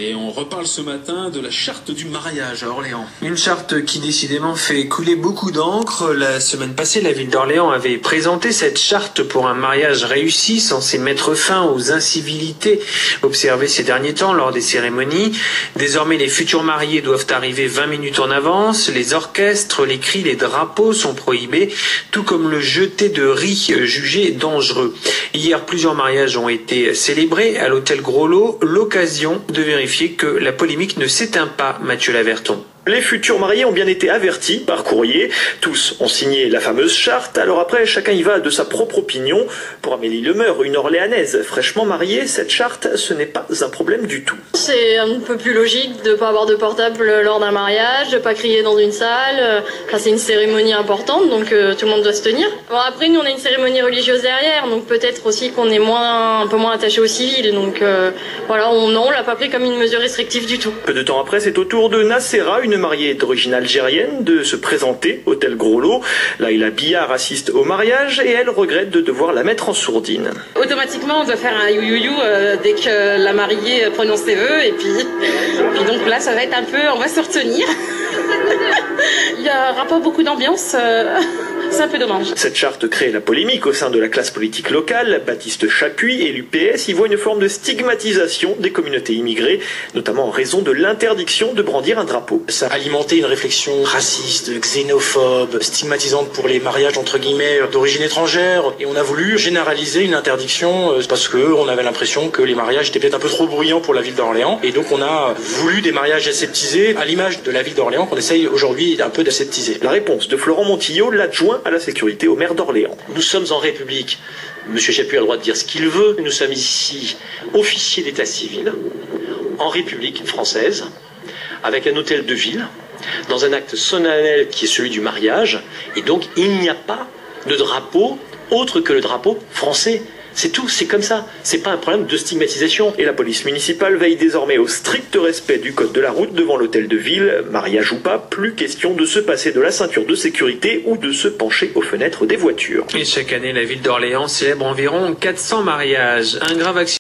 Et on reparle ce matin de la charte du mariage à Orléans. Une charte qui décidément fait couler beaucoup d'encre. La semaine passée, la ville d'Orléans avait présenté cette charte pour un mariage réussi, censé mettre fin aux incivilités observées ces derniers temps lors des cérémonies. Désormais, les futurs mariés doivent arriver 20 minutes en avance. Les orchestres, les cris, les drapeaux sont prohibés, tout comme le jeter de riz jugé dangereux. Hier, plusieurs mariages ont été célébrés à l'hôtel Gros-Lot, l'occasion de vérifier que la polémique ne s'éteint pas, Mathieu Laverton. Les futurs mariés ont bien été avertis par courrier. Tous ont signé la fameuse charte. Alors après, chacun y va de sa propre opinion. Pour Amélie Lemeur, une Orléanaise fraîchement mariée, cette charte, ce n'est pas un problème du tout. C'est un peu plus logique de ne pas avoir de portable lors d'un mariage, de ne pas crier dans une salle. Enfin, c'est une cérémonie importante, donc tout le monde doit se tenir. Bon, après, nous, on a une cérémonie religieuse derrière, donc peut-être aussi qu'on est un peu moins attaché au civil. Donc voilà, on l'a pas pris comme une mesure restrictive du tout. Peu de temps après, c'est au tour de Nacera, une mariée d'origine algérienne, de se présenter au hôtel Gros-Lot. Laïla Billard assiste au mariage et elle regrette de devoir la mettre en sourdine. Automatiquement, on doit faire un you dès que la mariée prononce ses vœux et puis donc là, ça va être un peu, on va se retenir. Il n'y aura pas beaucoup d'ambiance. C'est un peu dommage. Cette charte crée la polémique au sein de la classe politique locale. Baptiste Chapuis, élu PS, y voit une forme de stigmatisation des communautés immigrées, notamment en raison de l'interdiction de brandir un drapeau. Ça a alimenté une réflexion raciste, xénophobe, stigmatisante pour les mariages entre guillemets d'origine étrangère. Et on a voulu généraliser une interdiction parce qu'on avait l'impression que les mariages étaient peut-être un peu trop bruyants pour la ville d'Orléans. Et donc on a voulu des mariages aseptisés à l'image de la ville d'Orléans qu'on essaye aujourd'hui un peu d'aseptiser. La réponse de Florent Montillo, l'adjoint à la sécurité au maire d'Orléans. Nous sommes en République. Monsieur Chapuis a le droit de dire ce qu'il veut. Nous sommes ici officiers d'état civil, en République française, avec un hôtel de ville, dans un acte solennel qui est celui du mariage. Et donc, il n'y a pas de drapeau autre que le drapeau français. C'est tout, c'est comme ça. C'est pas un problème de stigmatisation. Et la police municipale veille désormais au strict respect du code de la route devant l'hôtel de ville. Mariage ou pas, plus question de se passer de la ceinture de sécurité ou de se pencher aux fenêtres des voitures. Et chaque année, la ville d'Orléans célèbre environ 400 mariages. Un grave accident